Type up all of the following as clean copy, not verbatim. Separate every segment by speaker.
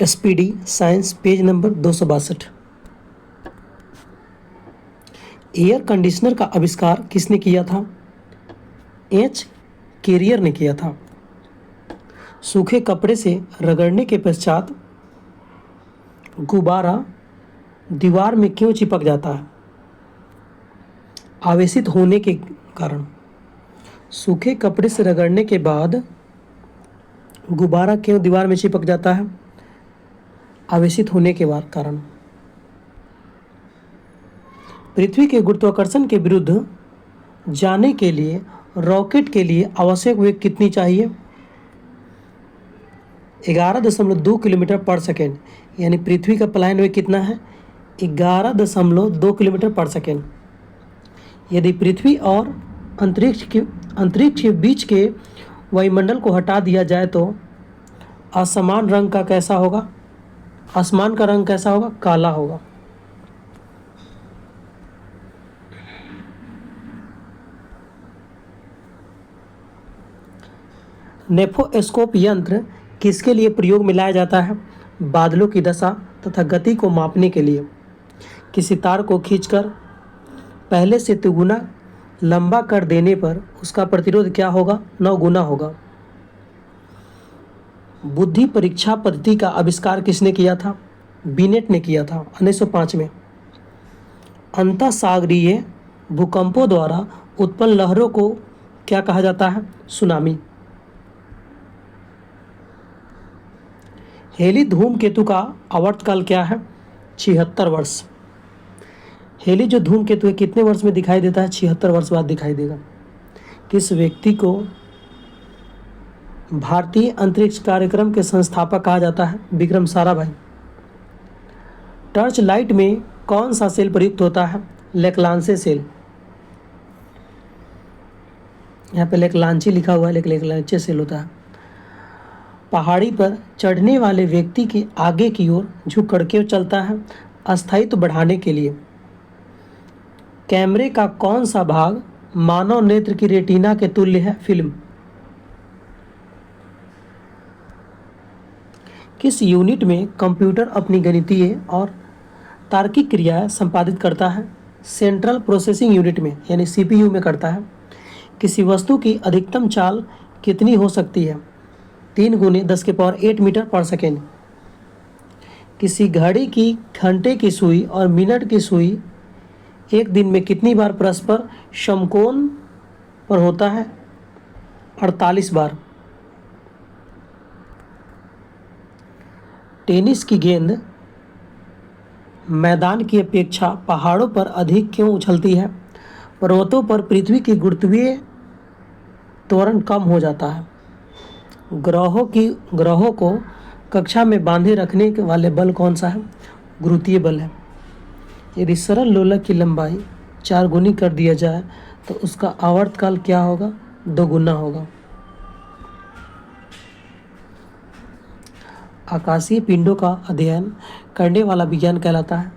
Speaker 1: SPD science page number 262। Air conditioner का आविष्कार किसने किया था? एच कैरियर ने किया था। सूखे कपड़े से रगड़ने के पश्चात गुब्बारा दीवार में क्यों चिपक जाता है? आवेशित होने के कारण। सूखे कपड़े से रगड़ने के बाद गुब्बारा क्यों दीवार में चिपक जाता है? आवेशित होने के कारण। पृथ्वी के गुरुत्वाकर्षण के विरुद्ध जाने के लिए रॉकेट के लिए आवश्यक वेग कितनी चाहिए? 11.2 किलोमीटर पर सेकेंड, यानी पृथ्वी का पलायन वेग कितना है? 11.2 किलोमीटर पर सेकेंड। यदि पृथ्वी और अंतरिक्ष के बीच के वायुमंडल को हटा दिया जाए तो आसमान रंग का कैसा होगा? आसमान का रंग कैसा होगा? काला होगा। नेफोस्कोप यंत्र किसके लिए प्रयोग में लाया जाता है? बादलों की दशा तथा गति को मापने के लिए। किसी तार को खींचकर पहले से तिगुना लंबा कर देने पर उसका प्रतिरोध क्या होगा? 9 गुना होगा। बुद्धि परीक्षा पद्धति का आविष्कार किसने किया था? बिनेट ने किया था 1905 में। अंतःसागरीय भूकंपों द्वारा उत्पन्न लहरों को क्या कहा जाता है? सुनामी। हेली धूमकेतु का आवर्तकाल क्या है? 76 वर्ष। हेली जो धूमकेतु है कितने वर्ष में दिखाई देता है? 76 वर्ष बाद दिखाई देगा। किस व्यक्ति को भारतीय अंतरिक्ष कार्यक्रम के संस्थापक कहा जाता है? विक्रम साराभाई। टॉर्च लाइट में कौन सा सेल प्रयुक्त होता है? लेक्लांसे सेल। यहाँ पे लेक्लांची लिखा हुआ है, लेकिन लेक्लांचे सेल होता है। पहाड़ी पर चढ़ने वाले व्यक्ति के आगे की ओर झुक कर क्यों चलता है? अस्थायित्व बढ़ाने के लिए। कैमरे का कौन सा भाग मानव नेत्र की रेटिना के तुल्य है? फिल्म। किस यूनिट में कंप्यूटर अपनी गणितीय और तार्किक क्रियाएं संपादित करता है? सेंट्रल प्रोसेसिंग यूनिट में, यानी CPU में करता है। किसी वस्तु की अधिकतम चाल कितनी हो सकती है? 3 × 10⁸ मीटर पर सेकेंड। किसी घड़ी की घंटे की सुई और मिनट की सुई एक दिन में कितनी बार परस्पर समकोण पर होता है? 48 बार। टेनिस की गेंद मैदान की अपेक्षा पहाड़ों पर अधिक क्यों उछलती है? पर्वतों पर पृथ्वी की गुरुत्वीय त्वरण कम हो जाता है। ग्रहों को कक्षा में बांधे रखने वाले बल कौन सा है? गुरुत्वीय बल है। यदि सरल लोलक की लंबाई 4 गुनी कर दिया जाए तो उसका आवर्तकाल क्या होगा? 2 गुना होगा। आकाशीय पिंडों का अध्ययन करने वाला विज्ञान कहलाता है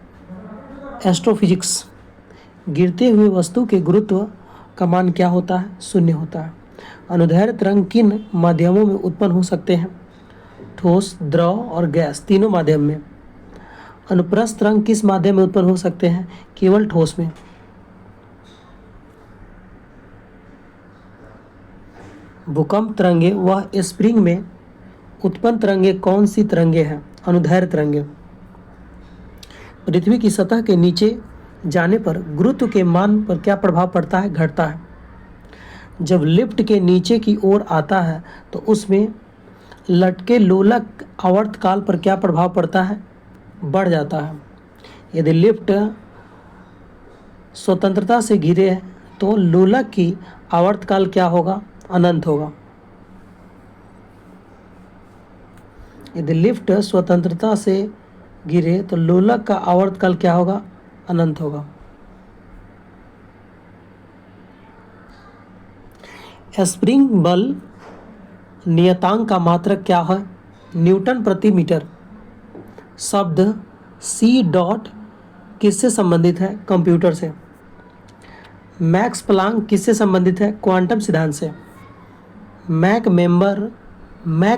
Speaker 1: एस्ट्रोफिजिक्स। गिरते हुए वस्तु के गुरुत्व का मान क्या होता है? 0 होता है। अनुदैर्ध्य तरंग किन माध्यमों में उत्पन्न हो सकते हैं? ठोस, द्रव और गैस, तीनों माध्यम में। अनुप्रस्थ तरंग किस माध्यम में उत्पन्न हो सकते हैं? केवल ठोस में। भूकंप तरंगे वह स्प्रिंग में उत्पन्न तरंगे कौन सी तरंगे हैं? अनुदैर्ध्य तरंगे। पृथ्वी की सतह के नीचे जाने पर गुरुत्व के मान पर क्या प्रभाव पड़ता है? घटता है। जब लिफ्ट के नीचे की ओर आता है तो उसमें लटके लोलक आवर्तकाल पर क्या प्रभाव पड़ता है? बढ़ जाता है। यदि लिफ्ट स्वतंत्रता से घिरे तो लोलक की आवर्तकाल क्या होगा? अनंत होगा। यदि लिफ्ट स्वतंत्रता से गिरे तो लोलक का आवर्तकाल क्या होगा? अनंत होगा। स्प्रिंग बल नियतांक का मात्रक क्या है? न्यूटन प्रति मीटर। शब्द C डॉट किससे संबंधित है? कंप्यूटर से। मैक्स प्लांक किससे संबंधित है? क्वांटम सिद्धांत से। मैक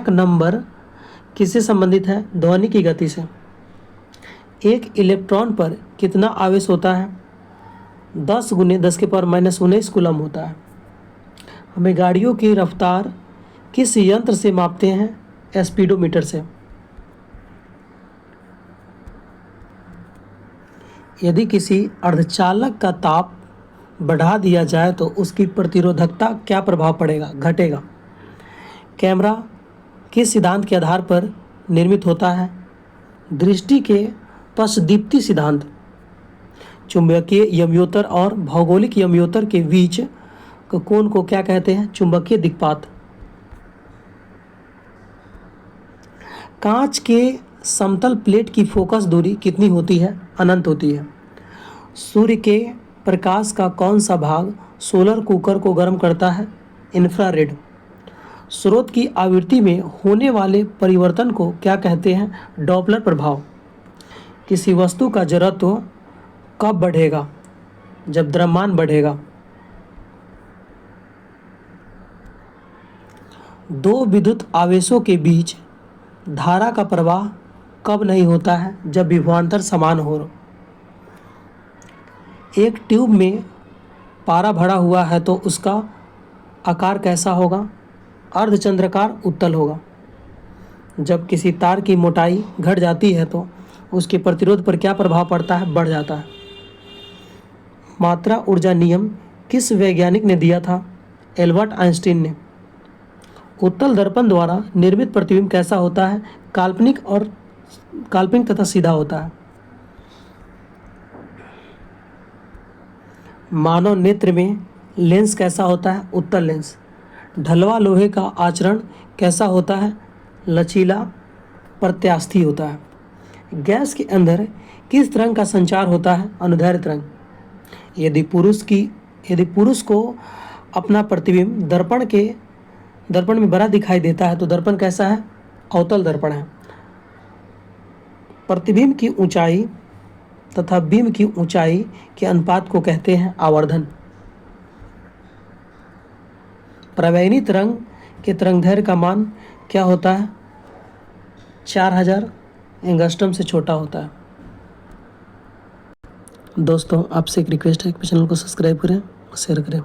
Speaker 1: नंबर किससे संबंधित है? ध्वनि की गति से। एक इलेक्ट्रॉन पर कितना आवेश होता है? 10 × 10⁻⁻19 कूलम होता है। हमें गाड़ियों की रफ्तार किस यंत्र से मापते हैं? स्पीडोमीटर से। यदि किसी अर्धचालक का ताप बढ़ा दिया जाए तो उसकी प्रतिरोधकता क्या प्रभाव पड़ेगा? घटेगा। कैमरा किस सिद्धांत के आधार पर निर्मित होता है? दृष्टि के पश्चदीप्ति सिद्धांत। चुंबकीय यमयोतर और भौगोलिक यमयोतर के बीच कोण को क्या कहते हैं? चुंबकीय दिक्पात। कांच के समतल प्लेट की फोकस दूरी कितनी होती है? अनंत होती है। सूर्य के प्रकाश का कौन सा भाग सोलर कुकर को गर्म करता है? इंफ्रारेड। स्रोत की आवृत्ति में होने वाले परिवर्तन को क्या कहते हैं? डॉपलर प्रभाव। किसी वस्तु का जड़त्व कब बढ़ेगा? जब द्रव्यमान बढ़ेगा। दो विद्युत आवेशों के बीच धारा का प्रवाह कब नहीं होता है? जब विभवांतर समान हो। एक ट्यूब में पारा भरा हुआ है तो उसका आकार कैसा होगा? अर्धचंद्राकार उत्तल होगा। जब किसी तार की मोटाई घट जाती है तो उसके प्रतिरोध पर क्या प्रभाव पड़ता है? बढ़ जाता है। मात्रा ऊर्जा नियम किस वैज्ञानिक ने दिया था? एल्बर्ट आइंस्टीन ने। उत्तल दर्पण द्वारा निर्मित प्रतिबिंब कैसा होता है? काल्पनिक तथा सीधा होता है। मानव नेत्र में लेंस कैसा होता है? उत्तल लेंस। ढलवा लोहे का आचरण कैसा होता है? लचीला प्रत्यास्थी होता है। गैस के अंदर किस तरंग का संचार होता है? अनुदैर्ध्य तरंग। यदि पुरुष को अपना प्रतिबिंब दर्पण में बड़ा दिखाई देता है तो दर्पण कैसा है? अवतल दर्पण है। प्रतिबिंब की ऊंचाई तथा बिंब की ऊंचाई के अनुपात को कहते हैं आवर्धन। प्रवेगिनी तरंग के तरंगदैर्घ्य का मान क्या होता है? 4000 एंगस्ट्रम से छोटा होता है। दोस्तों, आपसे एक रिक्वेस्ट है कि चैनल को सब्सक्राइब करें, शेयर करें।